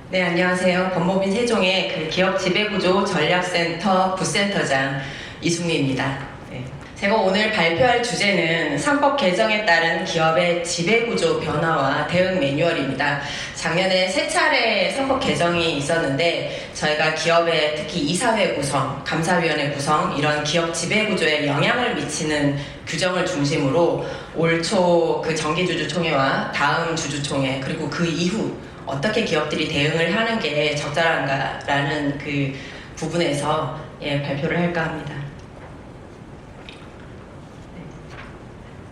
네, 안녕하세요. 법무빈 세종의 그 기업 지배구조 전략센터 부센터장 이숙미입니다. 네. 제가 오늘 발표할 주제는 상법 개정에 따른 기업의 지배구조 변화와 대응 매뉴얼입니다. 작년에 3차례 상법 개정이 있었는데 저희가 기업의 특히 이사회 구성, 감사위원회 구성 이런 기업 지배구조에 영향을 미치는 규정을 중심으로 올 초 그 정기주주총회와 다음 주주총회 그리고 그 이후 어떻게 기업들이 대응을 하는 게 적절한가라는 그 부분에서 발표를 할까 합니다.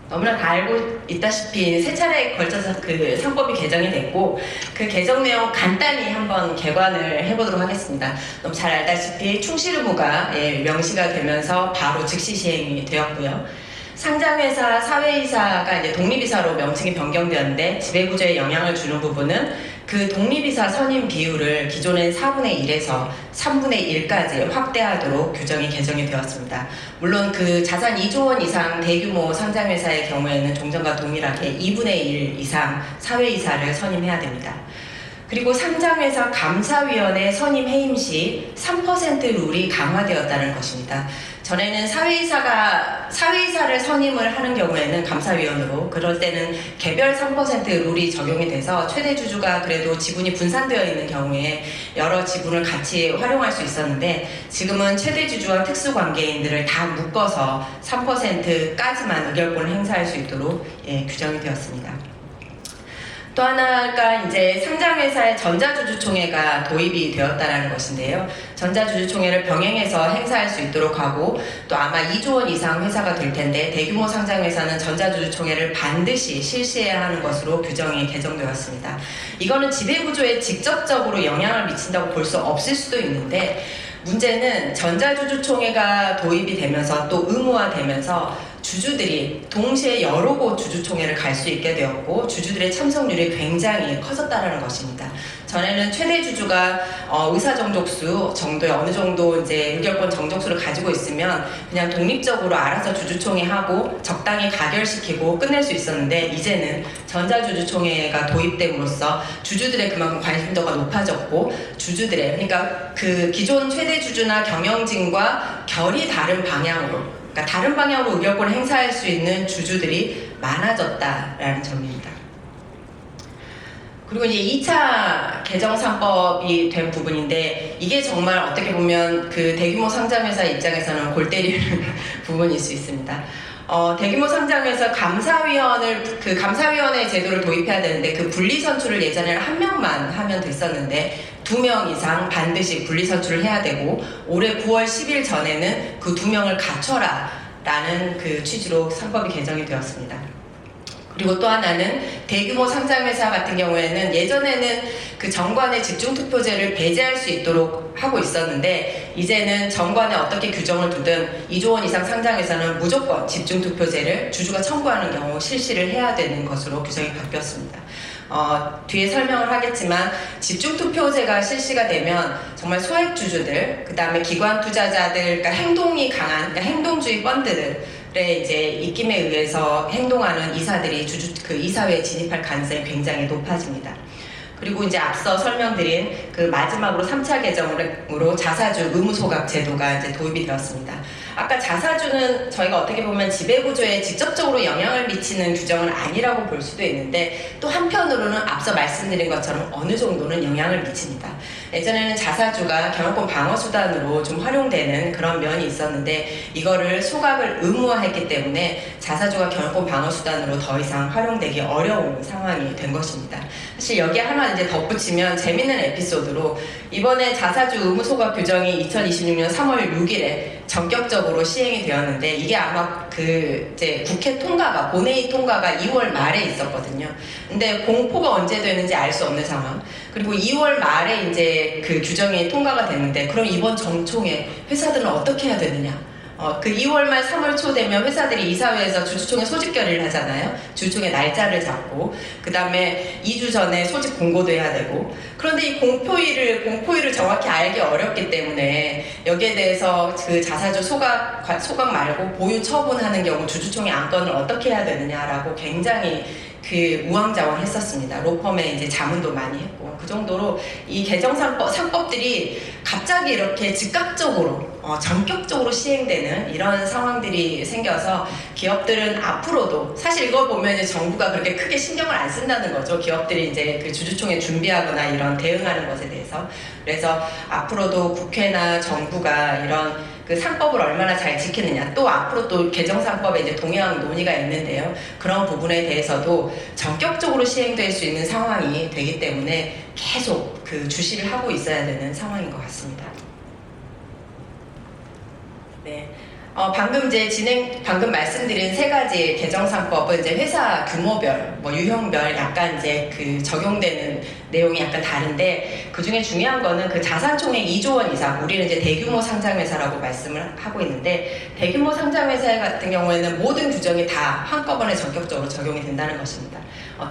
너무나 다 알고 있다시피 3차례에 걸쳐서 그 상법이 개정이 됐고 그 개정 내용 간단히 한번 개관을 해보도록 하겠습니다. 너무 잘 알다시피 충실 의무가 명시가 되면서 바로 즉시 시행이 되었고요. 상장회사 사회이사가 이제 독립이사로 명칭이 변경되었는데 지배구조에 영향을 주는 부분은 그 독립이사 선임 비율을 기존의 4분의 1에서 3분의 1까지 확대하도록 규정이 개정이 되었습니다. 물론 그 자산 2조 원 이상 대규모 상장회사의 경우에는 종전과 동일하게 2분의 1 이상 사회이사를 선임해야 됩니다. 그리고 상장회사 감사위원회 선임 해임 시 3% 룰이 강화되었다는 것입니다. 전에는 사회이사를 선임을 하는 경우에는 감사위원으로 그럴 때는 개별 3% 룰이 적용이 돼서 최대 주주가 그래도 지분이 분산되어 있는 경우에 여러 지분을 같이 활용할 수 있었는데 지금은 최대 주주와 특수관계인들을 다 묶어서 3%까지만 의결권을 행사할 수 있도록 규정이 되었습니다. 또 하나가 이제 상장회사의 전자주주총회가 도입이 되었다는 것인데요. 전자주주총회를 병행해서 행사할 수 있도록 하고 또 아마 2조 원 이상 회사가 될 텐데 대규모 상장회사는 전자주주총회를 반드시 실시해야 하는 것으로 규정이 개정되었습니다. 이거는 지배구조에 직접적으로 영향을 미친다고 볼 수 없을 수도 있는데 문제는 전자주주총회가 도입이 되면서 또 의무화되면서 주주들이 동시에 여러 곳 주주총회를 갈 수 있게 되었고 주주들의 참석률이 굉장히 커졌다는 것입니다. 전에는 최대 주주가 의사정족수 정도의 어느 정도 이제 의결권 정족수를 가지고 있으면 그냥 독립적으로 알아서 주주총회하고 적당히 가결시키고 끝낼 수 있었는데 이제는 전자주주총회가 도입됨으로써 주주들의 그만큼 관심도가 높아졌고 주주들의 그러니까 그 기존 최대 주주나 경영진과 결이 다른 방향으로 그러니까 다른 방향으로 의결권을 행사할 수 있는 주주들이 많아졌다라는 점입니다. 그리고 이제 2차 개정상법이 된 부분인데 이게 정말 어떻게 보면 그 대규모 상장회사 입장에서는 골 때리는 부분일 수 있습니다. 대규모 상장회사 감사위원회 제도를 도입해야 되는데 그 분리선출을 예전에는 1명만 하면 됐었는데 2명 이상 반드시 분리선출을 해야 되고 올해 9월 10일 전에는 그 2명을 갖춰라 라는 그 취지로 상법이 개정이 되었습니다. 그리고 또 하나는 대규모 상장회사 같은 경우에는 예전에는 그 정관의 집중투표제를 배제할 수 있도록 하고 있었는데 이제는 정관에 어떻게 규정을 두든 2조 원 이상 상장회사는 무조건 집중투표제를 주주가 청구하는 경우 실시를 해야 되는 것으로 규정이 바뀌었습니다. 뒤에 설명을 하겠지만 집중투표제가 실시가 되면 정말 소액주주들, 그 다음에 기관투자자들, 그러니까 행동이 강한, 그러니까 행동주의 펀드들 이제 입김에 의해서 행동하는 이사들이 이사회에 진입할 가능성이 굉장히 높아집니다. 그리고 이제 앞서 설명드린 그 마지막으로 3차 개정으로 자사주 의무소각 제도가 이제 도입이 되었습니다. 아까 자사주는 저희가 어떻게 보면 지배구조에 직접적으로 영향을 미치는 규정은 아니라고 볼 수도 있는데 또 한편으로는 앞서 말씀드린 것처럼 어느 정도는 영향을 미칩니다. 예전에는 자사주가 경영권 방어수단으로 좀 활용되는 그런 면이 있었는데 이거를 소각을 의무화했기 때문에 자사주가 경영권 방어수단으로 더 이상 활용되기 어려운 상황이 된 것입니다. 사실 여기에 하나 이제 덧붙이면 재밌는 에피소드로 이번에 자사주 의무소각 규정이 2026년 3월 6일에 전격적으로 시행이 되었는데 이게 아마 이제 국회 통과가 본회의 통과가 2월 말에 있었거든요. 근데 공포가 언제 되는지 알 수 없는 상황. 그리고 2월 말에 이제 그 규정이 통과가 됐는데 그럼 이번 정총회 회사들은 어떻게 해야 되느냐? 그 2월 말 3월 초 되면 회사들이 이사회에서 주주총회 소집 결의를 하잖아요. 주주총회 날짜를 잡고 그 다음에 2주 전에 소집 공고도 해야 되고 그런데 이 공포일을 정확히 알기 어렵기 때문에 여기에 대해서 그 자사주 소각 말고 보유 처분하는 경우 주주총회 안건을 어떻게 해야 되느냐라고 굉장히 그 우왕좌왕했었습니다. 로펌에 이제 자문도 많이 했고 그 정도로 이 상법들이 갑자기 이렇게 즉각적으로 전격적으로 시행되는 이런 상황들이 생겨서 기업들은 앞으로도 사실 이걸 보면 이제 정부가 그렇게 크게 신경을 안 쓴다는 거죠. 기업들이 이제 그 주주총회 준비하거나 이런 대응하는 것에 대해서. 그래서 앞으로도 국회나 정부가 이런 그 상법을 얼마나 잘 지키느냐, 또 앞으로 또 개정상법에 이제 동향 논의가 있는데요. 그런 부분에 대해서도 전격적으로 시행될 수 있는 상황이 되기 때문에 계속 그 주시를 하고 있어야 되는 상황인 것 같습니다. 네. 방금 말씀드린 세 가지 개정상법은 이제 회사 규모별, 유형별 약간 이제 그 적용되는 내용이 약간 다른데, 그 중에 중요한 거는 그 자산총액 2조 원 이상, 우리는 이제 대규모 상장회사라고 말씀을 하고 있는데, 대규모 상장회사 같은 경우에는 모든 규정이 다 한꺼번에 전격적으로 적용이 된다는 것입니다.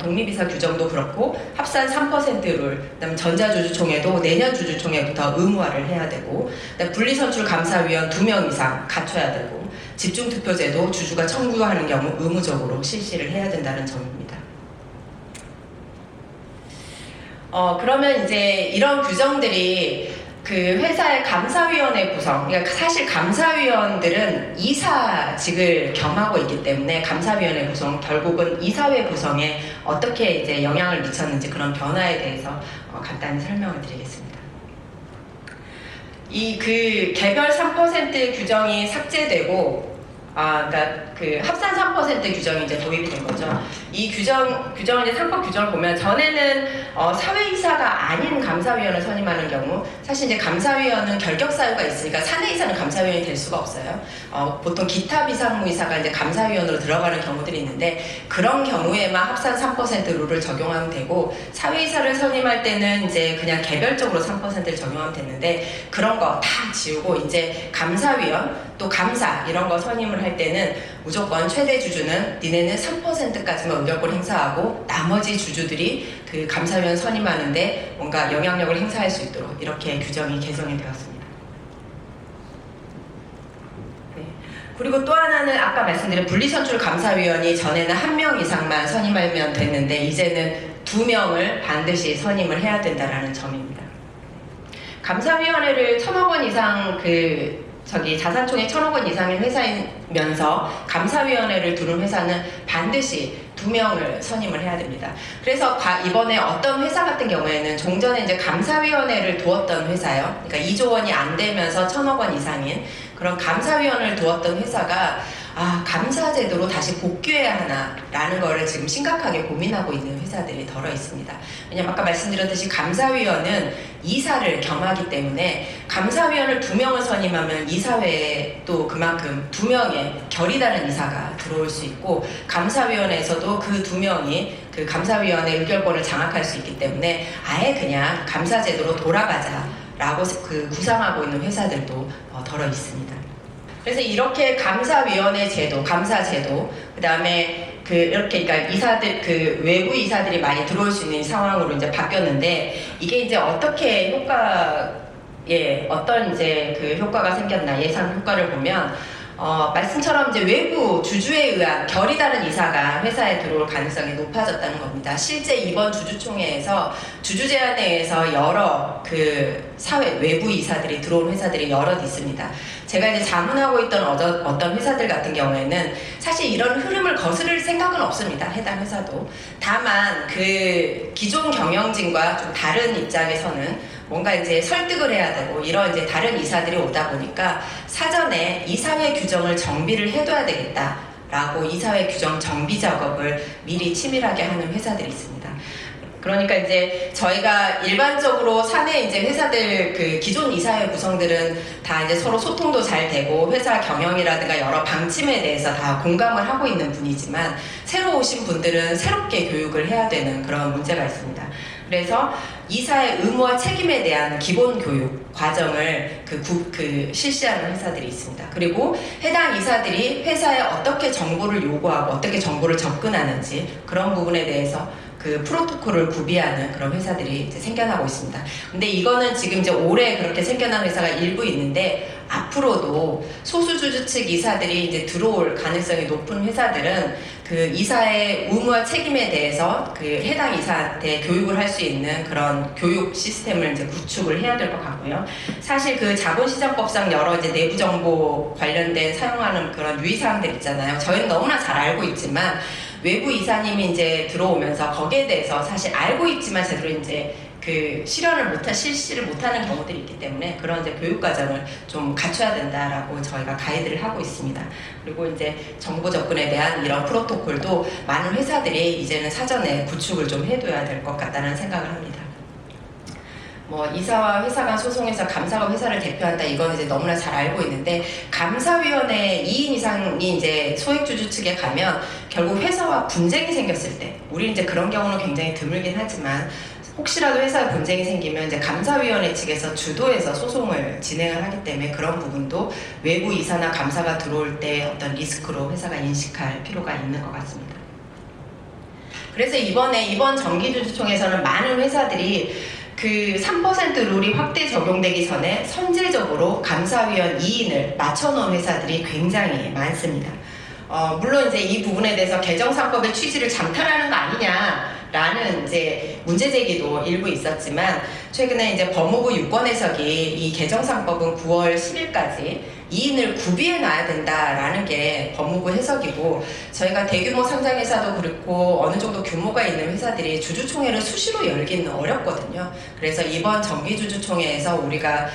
독립이사 규정도 그렇고, 합산 3%를, 그다음에 전자주주총회도 내년 주주총회부터 의무화를 해야 되고, 분리선출 감사위원 2명 이상 갖춰야 되고, 집중투표제도 주주가 청구하는 경우 의무적으로 실시를 해야 된다는 점입니다. 그러면 이제 이런 규정들이 그 회사의 감사위원회 구성, 그러니까 사실 감사위원들은 이사직을 겸하고 있기 때문에 감사위원회 구성, 결국은 이사회 구성에 어떻게 이제 영향을 미쳤는지 그런 변화에 대해서 간단히 설명을 드리겠습니다. 이 그 개별 3% 규정이 삭제되고, 그러니까 그 합산 3% 규정이 이제 도입이 된 거죠. 이 규정을 이제 상법 규정을 보면, 전에는 사회이사가 아닌 감사위원을 선임하는 경우, 사실 이제 감사위원은 결격 사유가 있으니까 사내이사는 감사위원이 될 수가 없어요. 보통 기타 비상무이사가 이제 감사위원으로 들어가는 경우들이 있는데, 그런 경우에만 합산 3% 룰을 적용하면 되고, 사회이사를 선임할 때는 이제 그냥 개별적으로 3%를 적용하면 됐는데, 그런 거 다 지우고 이제 감사위원 또 감사 이런 거 선임을 할 때는 무조건 최대 주주는 니네는 3%까지만 의결권 행사하고, 나머지 주주들이 그 감사위원 선임하는데 뭔가 영향력을 행사할 수 있도록 이렇게 규정이 개정이 되었습니다. 네. 그리고 또 하나는 아까 말씀드린 분리선출 감사위원이 전에는 1명 이상만 선임하면 됐는데, 이제는 2명을 반드시 선임을 해야 된다는 점입니다. 감사위원회를 1,000억 원 이상 자산총액 1,000억 원 이상의 회사이면서 감사위원회를 두는 회사는 반드시 2명을 선임을 해야 됩니다. 그래서 이번에 어떤 회사 같은 경우에는 종전에 이제 감사위원회를 두었던 회사요. 그러니까 2조 원이 안 되면서 1,000억 원 이상인 그런 감사위원회를 두었던 회사가 감사제도로 다시 복귀해야 하나라는 거를 지금 심각하게 고민하고 있는 회사들이 덜어 있습니다. 왜냐면 아까 말씀드렸듯이 감사위원은 이사를 겸하기 때문에, 감사위원을 2명을 선임하면 이사회에 또 그만큼 2명의 결이 다른 이사가 들어올 수 있고, 감사위원회에서도 그 2명이 그 감사위원회 의결권을 장악할 수 있기 때문에 아예 그냥 감사제도로 돌아가자라고 구상하고 있는 회사들도 덜어 있습니다. 그래서 이렇게 감사위원회 제도, 감사제도, 그 다음에 그러니까 외부 이사들이 많이 들어올 수 있는 상황으로 이제 바뀌었는데, 이게 이제 어떻게 어떤 이제 그 효과가 생겼나, 예상 효과를 보면, 말씀처럼 이제 외부 주주에 의한 결이 다른 이사가 회사에 들어올 가능성이 높아졌다는 겁니다. 실제 이번 주주총회에서 주주 제한에 의해서 여러 외부 이사들이 들어온 회사들이 여럿 있습니다. 제가 이제 자문하고 있던 어떤 회사들 같은 경우에는 사실 이런 흐름을 거스를 생각은 없습니다. 해당 회사도. 다만 기존 경영진과 좀 다른 입장에서는 뭔가 이제 설득을 해야 되고, 이런 이제 다른 이사들이 오다 보니까 사전에 이사회 규정을 정비를 해둬야 되겠다라고 이사회 규정 정비 작업을 미리 치밀하게 하는 회사들이 있습니다. 그러니까 이제 저희가 일반적으로 사내 이제 회사들 기존 이사회 구성들은 다 이제 서로 소통도 잘 되고, 회사 경영이라든가 여러 방침에 대해서 다 공감을 하고 있는 분이지만, 새로 오신 분들은 새롭게 교육을 해야 되는 그런 문제가 있습니다. 그래서 이사의 의무와 책임에 대한 기본 교육 과정을 실시하는 회사들이 있습니다. 그리고 해당 이사들이 회사에 어떻게 정보를 요구하고 어떻게 정보를 접근하는지, 그런 부분에 대해서 프로토콜을 구비하는 그런 회사들이 이제 생겨나고 있습니다. 근데 이거는 지금 이제 올해 그렇게 생겨난 회사가 일부 있는데, 앞으로도 소수주주 측 이사들이 이제 들어올 가능성이 높은 회사들은 그 이사의 의무와 책임에 대해서 그 해당 이사한테 교육을 할 수 있는 그런 교육 시스템을 이제 구축을 해야 될 것 같고요. 사실 그 자본시장법상 여러 이제 내부 정보 관련된 사용하는 그런 유의사항들 있잖아요. 저희는 너무나 잘 알고 있지만 외부 이사님이 이제 들어오면서 거기에 대해서 사실 알고 있지만 제대로 이제 그 실시를 못하는 경우들이 있기 때문에 그런 이제 교육 과정을 좀 갖춰야 된다라고 저희가 가이드를 하고 있습니다. 그리고 이제 정보 접근에 대한 이런 프로토콜도 많은 회사들이 이제는 사전에 구축을 좀 해둬야 될 것 같다는 생각을 합니다. 뭐 이사와 회사 간 소송에서 감사가 회사를 대표한다, 이건 이제 너무나 잘 알고 있는데, 감사위원회 2인 이상이 이제 소액주주 측에 가면 결국 회사와 분쟁이 생겼을 때, 우리 이제 그런 경우는 굉장히 드물긴 하지만 혹시라도 회사에 분쟁이 생기면 이제 감사위원회 측에서 주도해서 소송을 진행을 하기 때문에 그런 부분도 외부 이사나 감사가 들어올 때 어떤 리스크로 회사가 인식할 필요가 있는 것 같습니다. 그래서 이번 정기주주총회에서는 많은 회사들이 그 3% 룰이 확대 적용되기 전에 선제적으로 감사위원 2인을 맞춰놓은 회사들이 굉장히 많습니다. 물론 이제 이 부분에 대해서 개정상법의 취지를 장탈하는 거 아니냐라는 이제 문제 제기도 일부 있었지만, 최근에 이제 법무부 유권해석이 이 개정상법은 9월 10일까지 2인을 구비해 놔야 된다라는 게 법무부 해석이고, 저희가 대규모 상장회사도 그렇고 어느 정도 규모가 있는 회사들이 주주총회를 수시로 열기는 어렵거든요. 그래서 이번 정기주주총회에서 우리가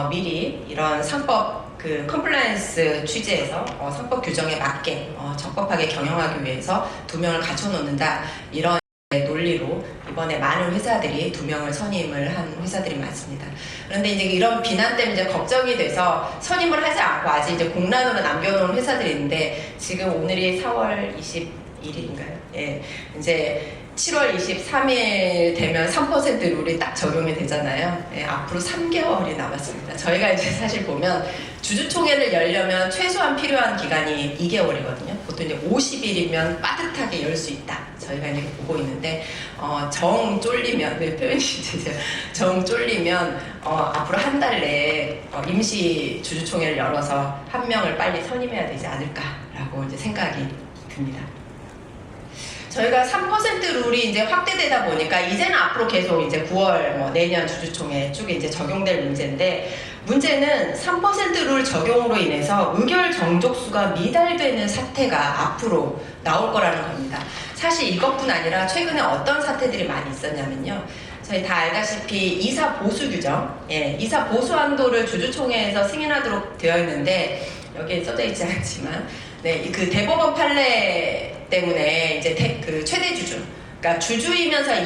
미리 이런 상법 그 컴플라이언스 취지에서 상법 규정에 맞게 적법하게 경영하기 위해서 2명을 갖춰놓는다, 이런 논리로 이번에 많은 회사들이 2명을 선임을 한 회사들이 많습니다. 그런데 이제 이런 비난 때문에 이제 걱정이 돼서 선임을 하지 않고 아직 이제 공란으로 남겨놓은 회사들이 있는데, 지금 오늘이 4월 21일인가요? 예, 이제 7월 23일 되면 3% 룰이 딱 적용이 되잖아요. 예, 앞으로 3개월이 남았습니다. 저희가 이제 사실 보면 주주총회를 열려면 최소한 필요한 기간이 2개월이거든요. 보통 이제 50일이면 빠듯하게 열 수 있다, 저희가 이렇게 보고 있는데, 정 쫄리면, 네, 표현이 되죠. 정 쫄리면 앞으로 한 달 내에 임시 주주총회를 열어서 1명을 빨리 선임해야 되지 않을까라고 이제 생각이 듭니다. 저희가 3% 룰이 이제 확대되다 보니까 이제는 앞으로 계속 이제 9월 내년 주주총회 쪽에 이제 적용될 문제인데, 문제는 3%룰 적용으로 인해서 의결 정족수가 미달되는 사태가 앞으로 나올 거라는 겁니다. 사실 이것뿐 아니라 최근에 어떤 사태들이 많이 있었냐면요. 저희 다 알다시피 이사 보수 규정, 이사 보수 한도를 주주총회에서 승인하도록 되어 있는데, 여기에 써져 있지 않지만, 네, 그 대법원 판례 때문에 이제 그 최대 주주, 그러니까 주주이면서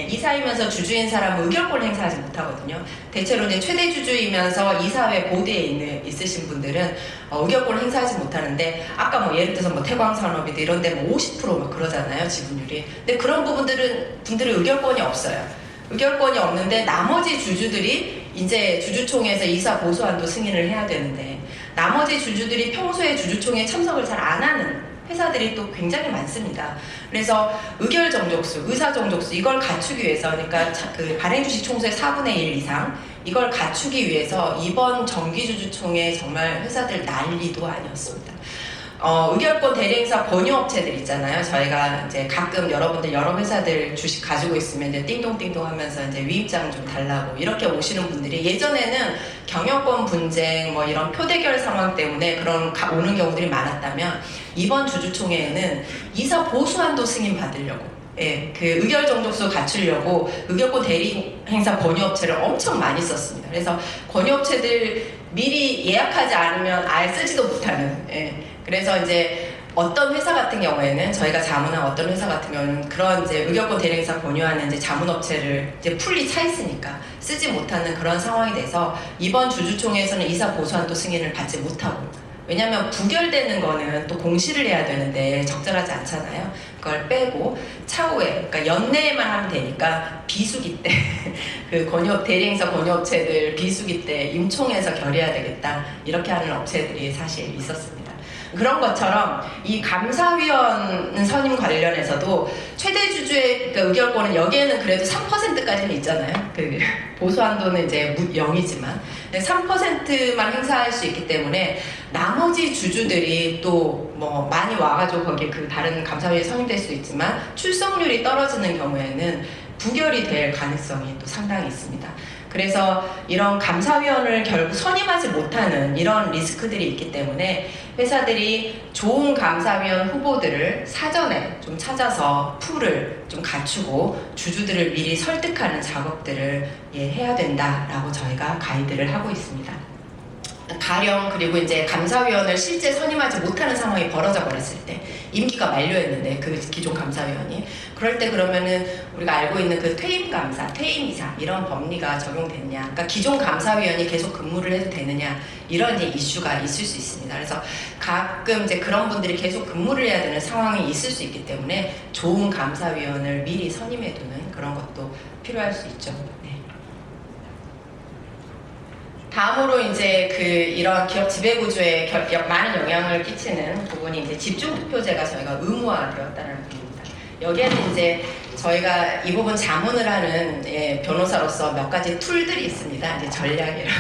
이사이면서 주주인 사람은 의결권을 행사하지 못하거든요. 대체로 이제 최대 주주이면서 이사회 보드에 있으신 분들은 의결권을 행사하지 못하는데, 아까 뭐 예를 들어서 뭐 태광산업이든 이런 데 뭐 50% 그러잖아요, 지분율이. 근데 그런 분들은 의결권이 없어요. 의결권이 없는데 나머지 주주들이 이제 주주총회에서 이사 보수한도 승인을 해야 되는데, 나머지 주주들이 평소에 주주총회에 참석을 잘 안 하는 회사들이 또 굉장히 많습니다. 그래서 의결 정족수, 의사 정족수, 이걸 갖추기 위해서, 그러니까 그 발행주식 총수의 4분의 1 이상, 이걸 갖추기 위해서 이번 정기주주총회 정말 회사들 난리도 아니었습니다. 의결권 대리행사 권유업체들 있잖아요. 저희가 이제 가끔 여러분들 여러 회사들 주식 가지고 있으면 이제 띵동띵동 하면서 이제 위입장 좀 달라고 이렇게 오시는 분들이, 예전에는 경영권 분쟁 뭐 이런 표대결 상황 때문에 그런 오는 경우들이 많았다면, 이번 주주총회에는 이사 보수한도 승인 받으려고, 그 의결 정족수 갖추려고 의결권 대리행사 권유업체를 엄청 많이 썼습니다. 그래서 권유업체들 미리 예약하지 않으면 아예 쓰지도 못하는, 그래서 이제 어떤 회사 같은 경우에는, 저희가 자문한 어떤 회사 같은 경우는 그런 이제 의결권 대리행사 권유하는 이제 자문업체를 이제 풀이 차 있으니까 쓰지 못하는 그런 상황이 돼서 이번 주주총회에서는 이사 보수한도 승인을 받지 못하고, 왜냐하면 부결되는 거는 또 공시를 해야 되는데 적절하지 않잖아요. 그걸 빼고 차후에, 그러니까 연내에만 하면 되니까 비수기 때 그 대리행사 권유업체들 비수기 때 임총해서 결의해야 되겠다, 이렇게 하는 업체들이 사실 있었습니다. 그런 것처럼 이 감사위원 선임 관련해서도 최대 주주의 그러니까 의결권은 여기에는 그래도 3%까지는 있잖아요. 그 보수 한도는 이제 0이지만 3%만 행사할 수 있기 때문에 나머지 주주들이 또 뭐 많이 와가지고 거기에 그 다른 감사위에 선임될 수 있지만 출석률이 떨어지는 경우에는 부결이 될 가능성이 또 상당히 있습니다. 그래서 이런 감사위원을 결국 선임하지 못하는 이런 리스크들이 있기 때문에 회사들이 좋은 감사위원 후보들을 사전에 좀 찾아서 풀을 좀 갖추고 주주들을 미리 설득하는 작업들을 해야 된다라고 저희가 가이드를 하고 있습니다. 가령 그리고 이제 감사위원을 실제 선임하지 못하는 상황이 벌어져 버렸을 때 임기가 만료했는데 그 기존 감사위원이 그럴 때 그러면은 우리가 알고 있는 그 퇴임 감사, 퇴임 이사 이런 법리가 적용되느냐, 그러니까 기존 감사위원이 계속 근무를 해도 되느냐 이런 이제 이슈가 있을 수 있습니다. 그래서 가끔 이제 그런 분들이 계속 근무를 해야 되는 상황이 있을 수 있기 때문에 좋은 감사위원을 미리 선임해두는 그런 것도 필요할 수 있죠. 네. 다음으로 이제 그 이런 기업 지배구조에 많은 영향을 끼치는 부분이 이제 집중투표제가 저희가 의무화되었다는 부분입니다. 여기에는 이제 저희가 이 부분 자문을 하는 변호사로서 몇 가지 툴들이 있습니다. 이제 전략이랑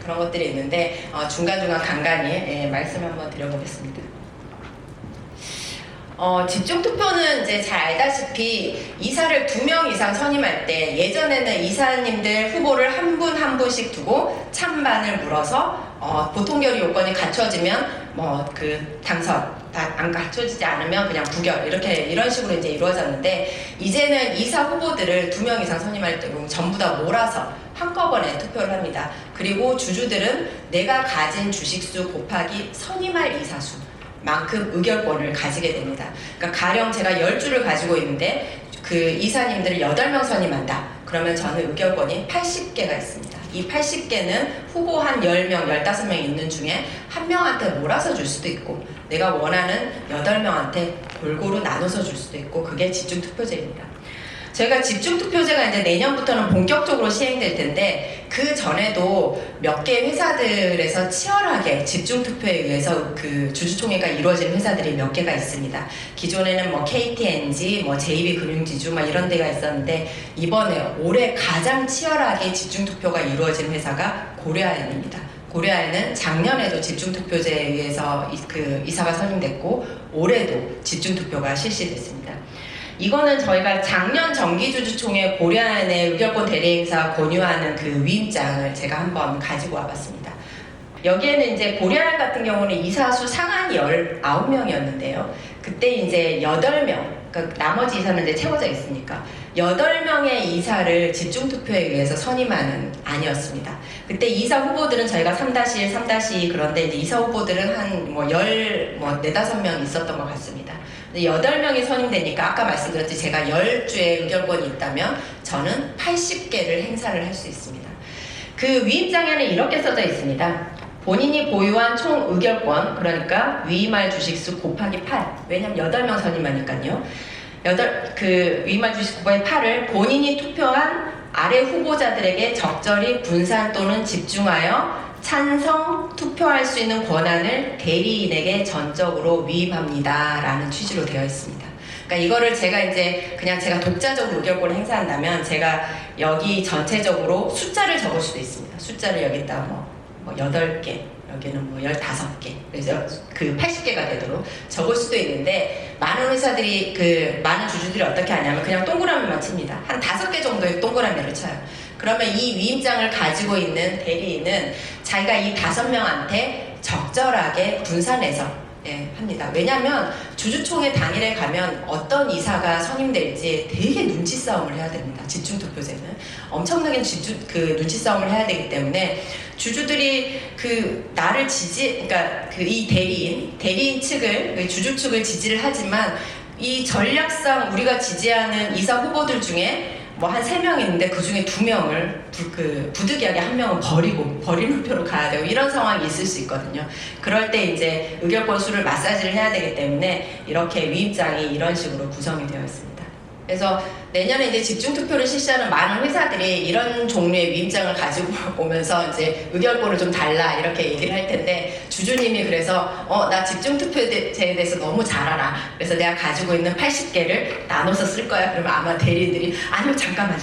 그런 것들이 있는데 중간중간 간간히 말씀을 한번 드려보겠습니다. 집중투표는 이제 잘 알다시피 이사를 2명 이상 선임할 때 예전에는 이사님들 후보를 한 분 한 분씩 두고 찬반을 물어서 보통결의 요건이 갖춰지면 뭐 그 당선 안 갖춰지지 않으면 그냥 부결 이런 식으로 이제 이루어졌는데 이제는 이사 후보들을 2명 이상 선임할 때 전부 다 몰아서 한꺼번에 투표를 합니다. 그리고 주주들은 내가 가진 주식수 곱하기 선임할 이사수 만큼 의결권을 가지게 됩니다. 그러니까 가령 제가 10주를 가지고 있는데 그 이사님들을 8명 선임한다. 그러면 저는 의결권이 80개가 있습니다. 이 80개는 후보 한 10명, 15명 있는 중에 한 명한테 몰아서 줄 수도 있고 내가 원하는 8명한테 골고루 나눠서 줄 수도 있고 그게 집중투표제입니다. 저희가 집중투표제가 이제 내년부터는 본격적으로 시행될 텐데 그 전에도 몇 개의 회사들에서 치열하게 집중투표에 의해서 그 주주총회가 이루어진 회사들이 몇 개가 있습니다. 기존에는 뭐 KTNG, 뭐 JB금융지주 막 이런 데가 있었는데 이번에 올해 가장 치열하게 집중투표가 이루어진 회사가 고려아연입니다. 고려아연은 작년에도 집중투표제에 의해서 그 이사가 선임됐고 올해도 집중투표가 실시됐습니다. 이거는 저희가 작년 정기주주총회 고려아연의 의결권 대리행사 권유하는 그 위임장을 제가 한번 가지고 와봤습니다. 여기에는 이제 고려아연 같은 경우는 이사수 상한이 19명이었는데요. 그때 이제 8명, 그러니까 나머지 이사는 이제 채워져 있으니까 8명의 이사를 집중투표에 의해서 선임하는 안이었습니다. 그때 이사 후보들은 저희가 3-1, 3-2 그런데 이제 이사 후보들은 한 4-5명 있었던 것 같습니다. 8명이 선임되니까 아까 말씀드렸듯이 제가 10주의 의결권이 있다면 저는 80개를 행사를 할 수 있습니다. 그 위임장에는 이렇게 써져 있습니다. 본인이 보유한 총 의결권, 그러니까 위임할 주식수 곱하기 8. 왜냐면 8명 선임하니까요. 위임할 주식 곱하기 8을 본인이 투표한 아래 후보자들에게 적절히 분산 또는 집중하여 찬성 투표할 수 있는 권한을 대리인에게 전적으로 위임합니다. 라는 취지로 되어 있습니다. 그러니까 이거를 제가 이제 그냥 제가 독자적으로 의결권을 행사한다면 제가 여기 전체적으로 숫자를 적을 수도 있습니다. 숫자를 여기다 뭐 8개, 여기는 뭐 15개, 그래서 그 80개가 되도록 적을 수도 있는데 많은 회사들이 많은 주주들이 어떻게 하냐면 그냥 동그라미만 칩니다. 한 5개 정도의 동그라미를 쳐요. 그러면 이 위임장을 가지고 있는 대리인은 자기가 이 5명한테 적절하게 분산해서 합니다. 왜냐하면 주주총회 당일에 가면 어떤 이사가 선임될지 되게 눈치 싸움을 해야 됩니다. 집중투표제는 엄청나게 눈치 싸움을 해야 되기 때문에 주주들이 나를 그러니까 이 대리인 측을 주주 측을 지지를 하지만 이 전략상 우리가 지지하는 이사 후보들 중에 뭐 한 3명 있는데 그 중에 2명을 부득이하게 한 명은 버리는 표로 가야 되고 이런 상황이 있을 수 있거든요. 그럴 때 이제 의결권 수를 마사지를 해야 되기 때문에 이렇게 위임장이 이런 식으로 구성이 되어 있습니다. 그래서 내년에 이제 집중투표를 실시하는 많은 회사들이 이런 종류의 위임장을 가지고 오면서 이제 의결권을 좀 달라 이렇게 얘기를 할 텐데, 주주님이 그래서 나 집중투표에 대해서 너무 잘 알아. 그래서 내가 가지고 있는 80개를 나눠서 쓸 거야. 그러면 아마 대리인들이 아니요 잠깐만요.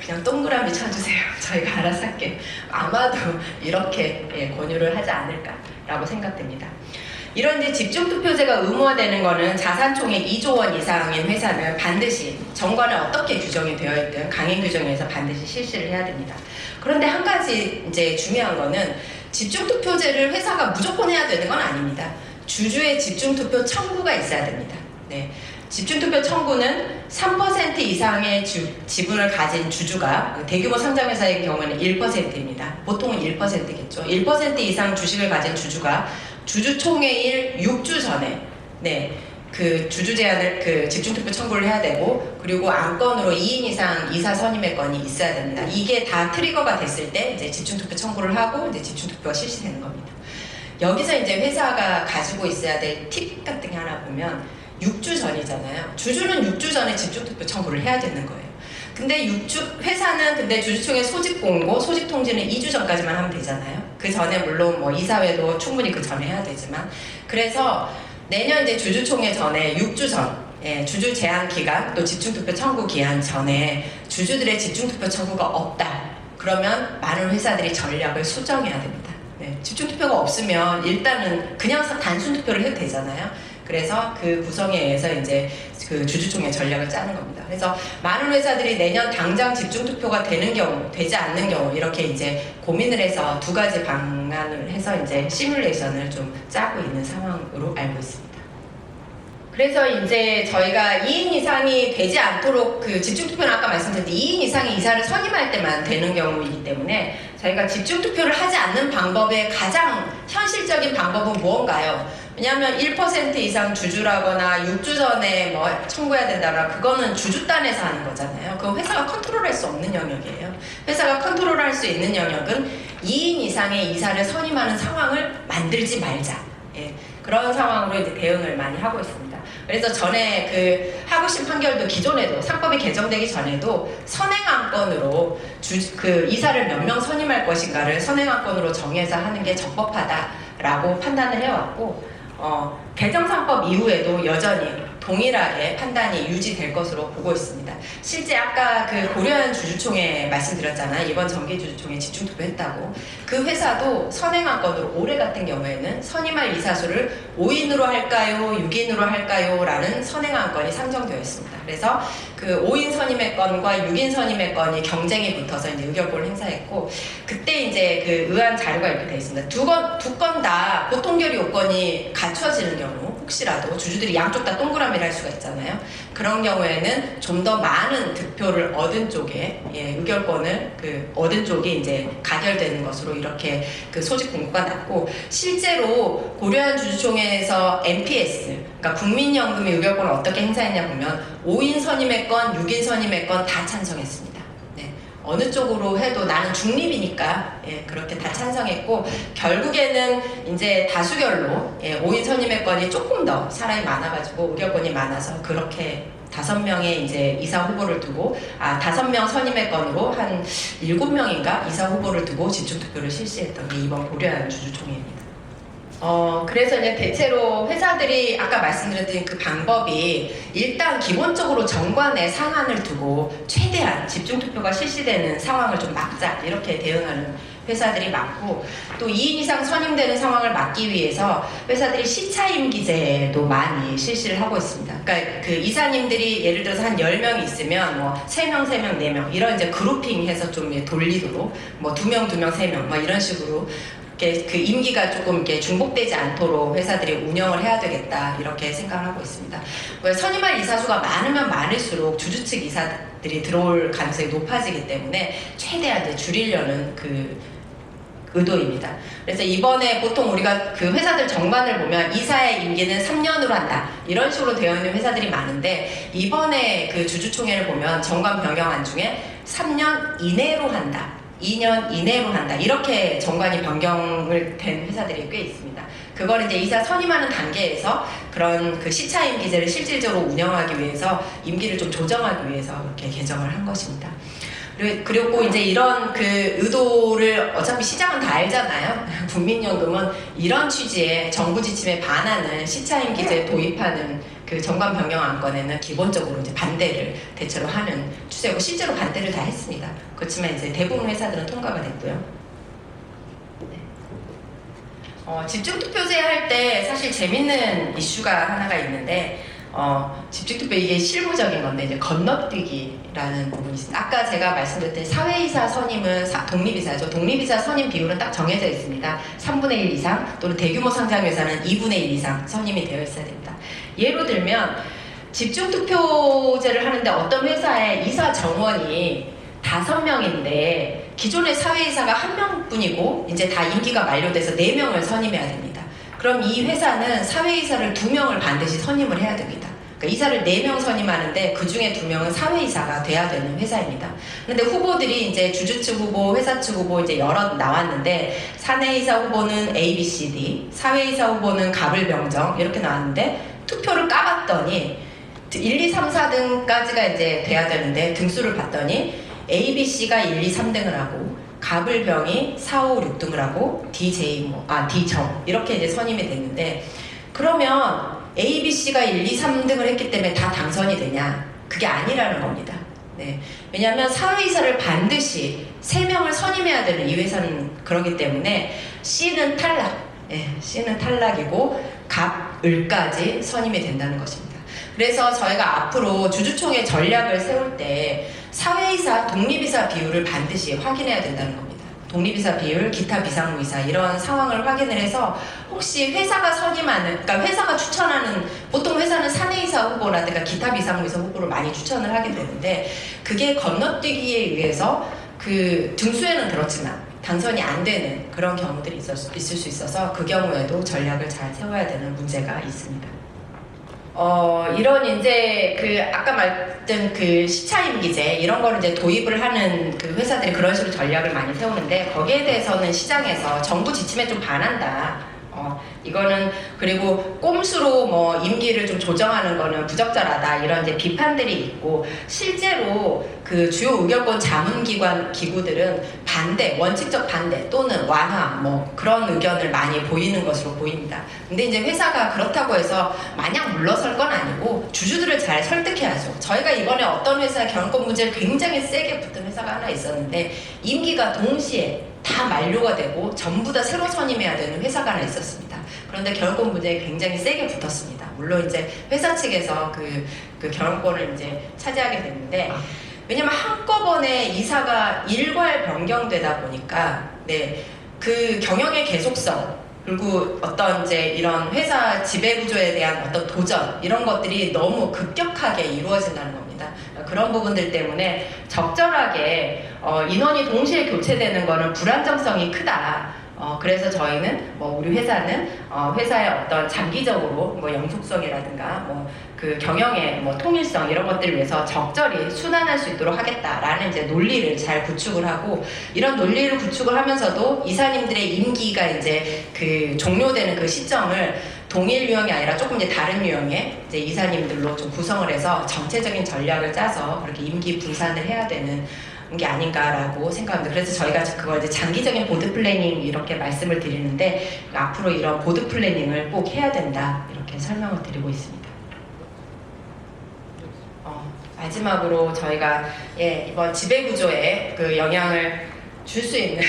그냥 동그라미 쳐주세요. 저희가 알아서 할게요. 아마도 이렇게 권유를 하지 않을까라고 생각됩니다. 이런 이제 집중투표제가 의무화되는 거는 자산총액 2조 원 이상인 회사는 반드시 정관에 어떻게 규정이 되어 있든 강행 규정에서 반드시 실시를 해야 됩니다. 그런데 한 가지 이제 중요한 거는 집중투표제를 회사가 무조건 해야 되는 건 아닙니다. 주주의 집중투표 청구가 있어야 됩니다. 네. 집중투표 청구는 3% 이상의 지분을 가진 주주가, 대규모 상장회사의 경우에는 1%입니다. 보통은 1%겠죠. 1% 이상 주식을 가진 주주가 주주총회일 6주 전에 그 주주 제한을 그 집중투표 청구를 해야 되고, 그리고 안건으로 2인 이상 이사 선임의 건이 있어야 됩니다. 이게 다 트리거가 됐을 때 이제 집중투표 청구를 하고 이제 집중투표가 실시되는 겁니다. 여기서 이제 회사가 가지고 있어야 될 팁 같은 게 하나 보면, 6주 전이잖아요. 주주는 6주 전에 집중투표 청구를 해야 되는 거예요. 근데 회사는 근데 주주총회 소집 공고, 소집 통지는 2주 전까지만 하면 되잖아요. 그 전에 물론 뭐 이사회도 충분히 그 전에 해야 되지만, 그래서 내년 이제 주주총회 전에 6주 전, 주주 제한 기간 또 집중투표 청구 기한 전에 주주들의 집중투표 청구가 없다. 그러면 많은 회사들이 전략을 수정해야 됩니다. 집중투표가 없으면 일단은 그냥 단순 투표를 해도 되잖아요. 그래서 그 구성에 의해서 이제 그 주주총회 전략을 짜는 겁니다. 그래서 많은 회사들이 내년 당장 집중투표가 되는 경우, 되지 않는 경우 이렇게 이제 고민을 해서 두 가지 방안을 해서 이제 시뮬레이션을 좀 짜고 있는 상황으로 알고 있습니다. 그래서 이제 저희가 2인 이상이 되지 않도록, 그 집중투표는 아까 말씀드렸듯이 2인 이상이 이사를 선임할 때만 되는 경우이기 때문에 저희가 집중투표를 하지 않는 방법의 가장 현실적인 방법은 무언가요? 왜냐하면 1% 이상 주주라거나 6주 전에 뭐 청구해야 된다거나 그거는 주주단에서 하는 거잖아요. 그건 회사가 컨트롤할 수 없는 영역이에요. 회사가 컨트롤할 수 있는 영역은 2인 이상의 이사를 선임하는 상황을 만들지 말자. 그런 상황으로 이제 대응을 많이 하고 있습니다. 그래서 전에 그 하구심 판결도 기존에도 상법이 개정되기 전에도 선행안건으로 그 이사를 몇 명 선임할 것인가를 선행안건으로 정해서 하는 게 적법하다라고 판단을 해왔고, 개정상법 이후에도 여전히 동일하게 판단이 유지될 것으로 보고 있습니다. 실제 아까 그 고려한 주주총회 말씀드렸잖아요. 이번 정기주주총회 집중투표했다고. 그 회사도 선행안건으로 올해 같은 경우에는 선임할 이사수를 5인으로 할까요? 6인으로 할까요? 라는 선행안건이 상정되어 있습니다. 그래서 그 5인 선임의 건과 6인 선임의 건이 경쟁이 붙어서 이제 의결권을 행사했고, 그때 이제 그 의안 자료가 이렇게 되어 있습니다. 두 건 다 보통결의 요건이 갖춰지는 경우, 혹시라도 주주들이 양쪽 다 동그라미를 할 수가 있잖아요. 그런 경우에는 좀 더 많은 득표를 얻은 쪽에 의결권을 얻은 쪽이 이제 가결되는 것으로 이렇게 그 소집 공고가 났고, 실제로 고려한 주주총회에서 NPS, 그러니까 국민연금의 의결권을 어떻게 행사했냐 보면 5인 선임의 건, 6인 선임의 건 다 찬성했습니다. 어느 쪽으로 해도 나는 중립이니까 그렇게 다 찬성했고, 결국에는 이제 다수결로 5인 선임의 건이 조금 더 사람이 많아가지고 의결권이 많아서 그렇게 5명의 이제 이사 후보를 두고 5명 선임의 건으로 한 7명인가 이사 후보를 두고 집중투표를 실시했던 게 이번 고려한 주주총회입니다. 그래서 이제 대체로 회사들이 아까 말씀드렸던 그 방법이 일단 기본적으로 정관에 상한을 두고 최대한 집중투표가 실시되는 상황을 좀 막자, 이렇게 대응하는 회사들이 많고, 또 2인 이상 선임되는 상황을 막기 위해서 회사들이 시차임기제도 많이 실시를 하고 있습니다. 그러니까 그 이사님들이 예를 들어서 한 10명 있으면 뭐 3명, 3명, 4명 이런 이제 그룹핑해서 좀 돌리도록 뭐 2명, 2명, 3명 뭐 이런 식으로 그 임기가 조금 이렇게 중복되지 않도록 회사들이 운영을 해야 되겠다, 이렇게 생각을 하고 있습니다. 선임할 이사수가 많으면 많을수록 주주 측 이사들이 들어올 가능성이 높아지기 때문에 최대한 이제 줄이려는 그 의도입니다. 그래서 이번에 보통 우리가 그 회사들 정관을 보면 이사의 임기는 3년으로 한다, 이런 식으로 되어 있는 회사들이 많은데, 이번에 그 주주총회를 보면 정관 변경안 중에 3년 이내로 한다, 2년 이내로 한다. 이렇게 정관이 변경을 된 회사들이 꽤 있습니다. 그걸 이제 이사 선임하는 단계에서 그런 그 시차 임기제를 실질적으로 운영하기 위해서 임기를 좀 조정하기 위해서 이렇게 개정을 한 것입니다. 그리고 이제 이런 그 의도를 어차피 시장은 다 알잖아요. 국민연금은 이런 취지의 정부 지침에 반하는 시차임기제 도입하는 그 정관 변경 안건에는 기본적으로 이제 반대를 대체로 하는 추세고 실제로 반대를 다 했습니다. 그렇지만 이제 대부분 회사들은 통과가 됐고요. 집중투표제 할 때 사실 재밌는 이슈가 하나가 있는데 집중투표 이게 실무적인 건데 이제 건너뛰기라는 부분이 있습니다. 아까 제가 말씀드렸던 사회이사 선임은 독립이사죠. 독립이사 선임 비율은 딱 정해져 있습니다. 3분의 1 이상 또는 대규모 상장회사는 2분의 1 이상 선임이 되어 있어야 됩니다. 예로 들면 집중투표제를 하는데 어떤 회사의 이사 정원이 5명인데 기존의 사회이사가 1명뿐이고 이제 다 임기가 만료돼서 4명을 선임해야 됩니다. 그럼 이 회사는 사회이사를 2명을 반드시 선임을 해야 됩니다. 그러니까 이사를 4명 선임하는데 그 중에 2명은 사회이사가 돼야 되는 회사입니다. 그런데 후보들이 이제 주주 측 후보, 회사 측 후보 이제 여러 나왔는데 사내이사 후보는 A, B, C, D, 사회이사 후보는 갑을병정 이렇게 나왔는데 투표를 까봤더니 1, 2, 3, 4등까지가 이제 돼야 되는데 등수를 봤더니 A, B, C가 1, 2, 3등을 하고 갑을병이 4, 5, 6등을 하고 D정 이렇게 이제 선임이 됐는데 그러면 A, B, C가 1, 2, 3등을 했기 때문에 다 당선이 되냐? 그게 아니라는 겁니다. 네. 왜냐하면 사회이사를 반드시 3명을 선임해야 되는 이 회사는 그러기 때문에 C는 탈락, C는 탈락이고 갑, 을까지 선임이 된다는 것입니다. 그래서 저희가 앞으로 주주총회 전략을 세울 때 사회이사, 독립이사 비율을 반드시 확인해야 된다는 겁니다. 독립이사 비율, 기타 비상무이사 이런 상황을 확인을 해서 혹시 회사가 선임하는, 그러니까 회사가 추천하는, 보통 회사는 사내이사 후보라든가 기타 비상무이사 후보를 많이 추천을 하게 되는데 그게 건너뛰기에 의해서 그 등수에는 그렇지만 당선이 안 되는 그런 경우들이 있을 수 있어서 그 경우에도 전략을 잘 세워야 되는 문제가 있습니다. 이런 이제 그 아까 말했던 그 시차임기제 이런 거를 이제 도입을 하는 그 회사들이 그런 식으로 전략을 많이 세우는데 거기에 대해서는 시장에서 정부 지침에 좀 반한다. 이거는 그리고 꼼수로 뭐 임기를 좀 조정하는 거는 부적절하다 이런 이제 비판들이 있고 실제로 그 주요 의결권 자문기관 기구들은 반대, 원칙적 반대 또는 완화 뭐 그런 의견을 많이 보이는 것으로 보입니다. 근데 이제 회사가 그렇다고 해서 마냥 물러설 건 아니고 주주들을 잘 설득해야죠. 저희가 이번에 어떤 회사 경영권 문제를 굉장히 세게 붙은 회사가 하나 있었는데 임기가 동시에 다 만료가 되고 전부 다 새로 선임해야 되는 회사가 하나 있었습니다. 그런데 경영권 문제에 굉장히 세게 붙었습니다. 물론 이제 회사 측에서 그 경영권을 이제 차지하게 됐는데 왜냐면 한꺼번에 이사가 일괄 변경되다 보니까 그 경영의 계속성 그리고 어떤 이제 이런 회사 지배구조에 대한 어떤 도전 이런 것들이 너무 급격하게 이루어진다는 겁니다. 그런 부분들 때문에 적절하게 인원이 동시에 교체되는 거는 불안정성이 크다. 그래서 저희는 뭐 우리 회사는 회사의 어떤 장기적으로 뭐 영속성이라든가 뭐 그 경영의 뭐 통일성 이런 것들을 위해서 적절히 순환할 수 있도록 하겠다라는 이제 논리를 잘 구축을 하고 이런 논리를 구축을 하면서도 이사님들의 임기가 이제 그 종료되는 그 시점을 동일 유형이 아니라 조금 이제 다른 유형의 이제 이사님들로 좀 구성을 해서 전체적인 전략을 짜서 그렇게 임기 분산을 해야 되는 게 아닌가라고 생각합니다. 그래서 저희가 그걸 이제 장기적인 보드 플래닝 이렇게 말씀을 드리는데 앞으로 이런 보드 플래닝을 꼭 해야 된다 이렇게 설명을 드리고 있습니다. 마지막으로 저희가 이번 지배구조에 그 영향을 줄 수 있는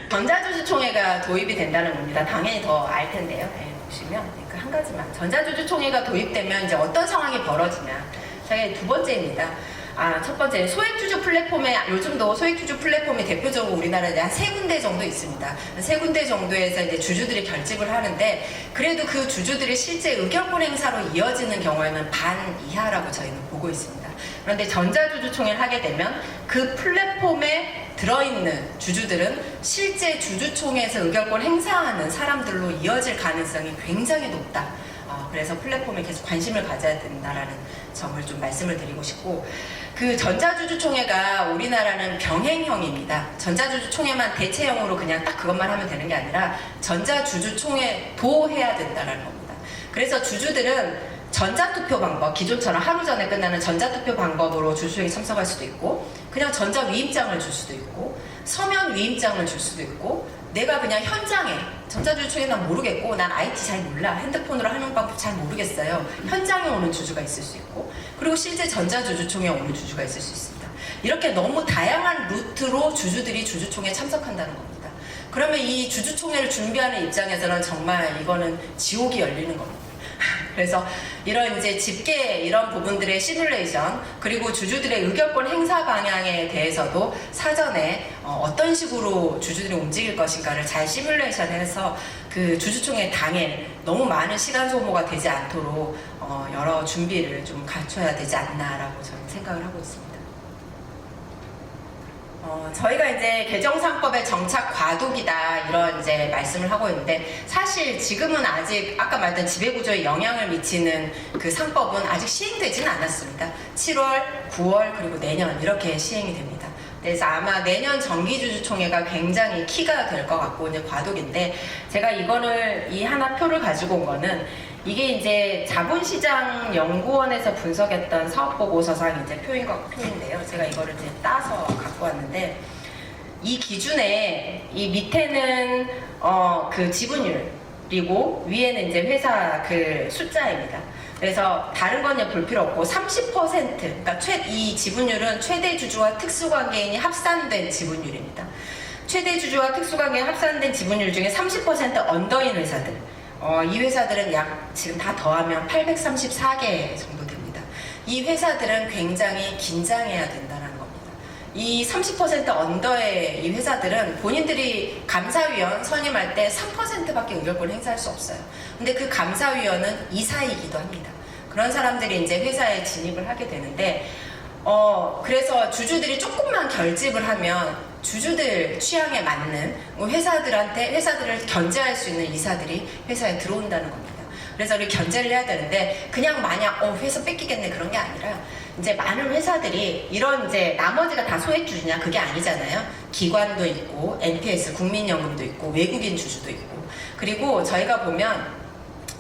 전자주주총회가 도입이 된다는 겁니다. 당연히 더 알 텐데요. 보시면 그 한 가지만 전자주주총회가 도입되면 이제 어떤 상황이 벌어지냐. 저희 두 번째입니다. 첫 번째 소액주주 플랫폼에 요즘도 소액주주 플랫폼이 대표적으로 우리나라에 한 3군데 정도 있습니다. 3군데 정도에서 이제 주주들이 결집을 하는데 그래도 그 주주들이 실제 의결권 행사로 이어지는 경우에는 반 이하라고 저희는 보고 있습니다. 그런데 전자주주총회를 하게 되면 그 플랫폼에 들어있는 주주들은 실제 주주총회에서 의결권 행사하는 사람들로 이어질 가능성이 굉장히 높다. 그래서 플랫폼에 계속 관심을 가져야 된다라는 점을 좀 말씀을 드리고 싶고 그 전자주주총회가 우리나라는 병행형입니다. 전자주주총회만 대체형으로 그냥 딱 그것만 하면 되는 게 아니라 전자주주총회도 해야 된다는 겁니다. 그래서 주주들은 전자투표 방법, 기존처럼 하루 전에 끝나는 전자투표 방법으로 주주총회에 참석할 수도 있고, 그냥 전자위임장을 줄 수도 있고, 서면 위임장을 줄 수도 있고, 내가 그냥 현장에, 전자주주총회 난 모르겠고, 난 IT 잘 몰라, 핸드폰으로 하는 방법 잘 모르겠어요, 현장에 오는 주주가 있을 수 있고, 그리고 실제 전자주주총회에 오는 주주가 있을 수 있습니다. 이렇게 너무 다양한 루트로 주주들이 주주총회에 참석한다는 겁니다. 그러면 이 주주총회를 준비하는 입장에서는 정말 이거는 지옥이 열리는 겁니다. 그래서 이런 이제 집계 이런 부분들의 시뮬레이션, 그리고 주주들의 의결권 행사 방향에 대해서도 사전에 어떤 식으로 주주들이 움직일 것인가를 잘 시뮬레이션해서 그 주주총회 당일 너무 많은 시간 소모가 되지 않도록 여러 준비를 좀 갖춰야 되지 않나라고 저는 생각을 하고 있습니다. 저희가 이제 개정상법의 정착 과도기다 이런 이제 말씀을 하고 있는데, 사실 지금은 아직 아까 말했던 지배구조에 영향을 미치는 그 상법은 아직 시행되지는 않았습니다. 7월, 9월 그리고 내년 이렇게 시행이 됩니다. 그래서 아마 내년 정기주주총회가 굉장히 키가 될 것 같고 이제 과도기인데, 제가 이거를 이 하나 표를 가지고 온 거는 이게 이제 자본시장 연구원에서 분석했던 사업보고서상 이제 표인데요. 제가 이거를 이제 따서 갖고 왔는데, 이 기준에 이 밑에는 그 지분율이고 위에는 이제 회사 그 숫자입니다. 그래서 다른 건 볼 필요 없고 30%, 그러니까 이 지분율은 최대 주주와 특수관계인이 합산된 지분율입니다. 최대 주주와 특수관계인 합산된 지분율 중에 30% 언더인 회사들, 이 회사들은 약 지금 다 더하면 834개 정도 됩니다. 이 회사들은 굉장히 긴장해야 된다는 겁니다. 이 30% 언더의 이 회사들은 본인들이 감사위원 선임할 때 3%밖에 의결권을 행사할 수 없어요. 근데 그 감사위원은 이사이기도 합니다. 그런 사람들이 이제 회사에 진입을 하게 되는데, 그래서 주주들이 조금만 결집을 하면 주주들 취향에 맞는 회사들을 견제할 수 있는 이사들이 회사에 들어온다는 겁니다. 그래서 우리 견제를 해야 되는데, 그냥 마냥 회사 뺏기겠네 그런 게 아니라, 이제 많은 회사들이 이런 이제 나머지가 다 소액주주냐 그게 아니잖아요. 기관도 있고 NPS 국민연금도 있고 외국인 주주도 있고, 그리고 저희가 보면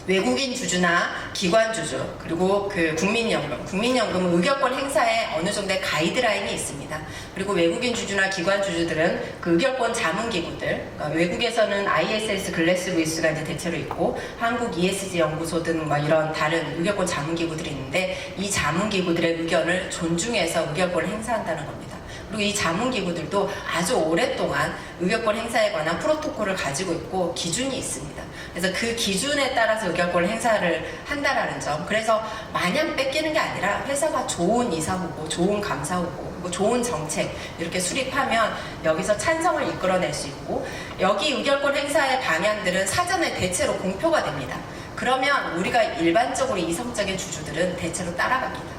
외국인 주주나 기관 주주, 그리고 그 국민연금은 의결권 행사에 어느 정도의 가이드라인이 있습니다. 그리고 외국인 주주나 기관 주주들은 그 의결권 자문기구들, 그러니까 외국에서는 ISS 글래스루이스가 이제 대체로 있고, 한국 ESG 연구소 등 이런 다른 의결권 자문기구들이 있는데, 이 자문기구들의 의견을 존중해서 의결권을 행사한다는 겁니다. 그리고 이 자문기구들도 아주 오랫동안 의결권 행사에 관한 프로토콜을 가지고 있고 기준이 있습니다. 그래서 그 기준에 따라서 의결권을 행사를 한다라는 점. 그래서 마냥 뺏기는 게 아니라 회사가 좋은 이사후보, 좋은 감사후보, 좋은 정책 이렇게 수립하면 여기서 찬성을 이끌어낼 수 있고, 여기 의결권 행사의 방향들은 사전에 대체로 공표가 됩니다. 그러면 우리가 일반적으로 이성적인 주주들은 대체로 따라갑니다.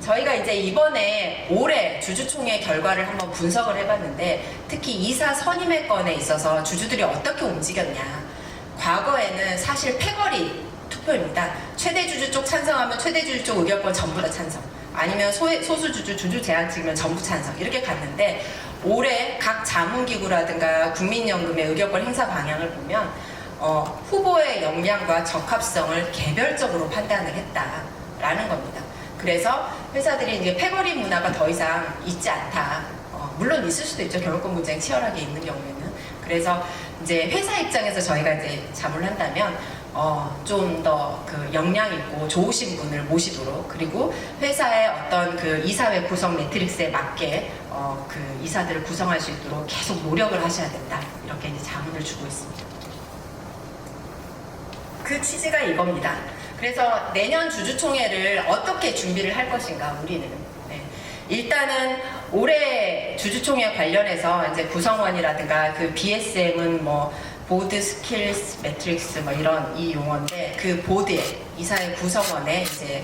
저희가 이제 이번에 올해 주주총회 결과를 한번 분석을 해봤는데, 특히 이사 선임의 건에 있어서 주주들이 어떻게 움직였냐. 과거에는 사실 패거리 투표입니다. 최대 주주 쪽 찬성하면 최대 주주 쪽 의결권 전부 다 찬성, 아니면 소수 주주 제한 찍으면 전부 찬성, 이렇게 갔는데, 올해 각 자문기구라든가 국민연금의 의결권 행사 방향을 보면 후보의 역량과 적합성을 개별적으로 판단을 했다라는 겁니다. 그래서 회사들이 이제 패거리 문화가 더 이상 있지 않다. 물론 있을 수도 있죠. 경영권 분쟁이 치열하게 있는 경우에는. 그래서 이제 회사 입장에서 저희가 이제 자문을 한다면 좀 더 그 역량 있고 좋으신 분을 모시도록, 그리고 회사의 어떤 그 이사회 구성 매트릭스에 맞게 그 이사들을 구성할 수 있도록 계속 노력을 하셔야 된다. 이렇게 이제 자문을 주고 있습니다. 그 취지가 이겁니다. 그래서 내년 주주총회를 어떻게 준비를 할 것인가, 우리는. 네. 일단은 올해 주주총회 관련해서 이제 구성원이라든가 그 BSM은 보드 스킬스 매트릭스 이런 이 용어인데, 그 보드에 이사회 구성원에 이제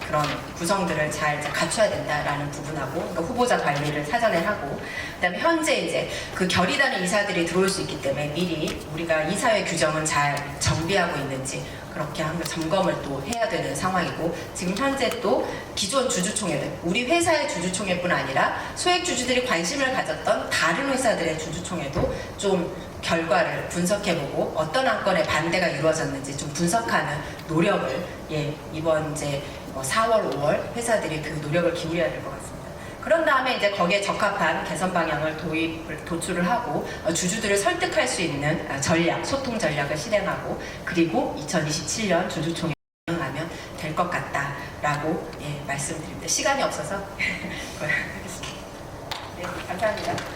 그런 구성들을 잘 이제 갖춰야 된다라는 부분하고, 그러니까 후보자 관리를 사전에 하고, 그다음에 현재 이제 그 결의단의 이사들이 들어올 수 있기 때문에 미리 우리가 이사회 규정은 잘 정비하고 있는지, 그렇게 한번 점검을 또 해야 되는 상황이고, 지금 현재 또 기존 주주총회들, 우리 회사의 주주총회뿐 아니라 소액 주주들이 관심을 가졌던 다른 회사들의 주주총회도 좀 결과를 분석해보고 어떤 안건에 반대가 이루어졌는지 좀 분석하는 노력을 이번 이제 4월, 5월 회사들이 그 노력을 기울여야 될 것 같습니다. 그런 다음에 이제 거기에 적합한 개선 방향을 도출을 하고 주주들을 설득할 수 있는 전략, 소통 전략을 실행하고, 그리고 2027년 주주총회 진행하면 될 것 같다라고 말씀드립니다. 시간이 없어서 하겠습니다. 네, 감사합니다.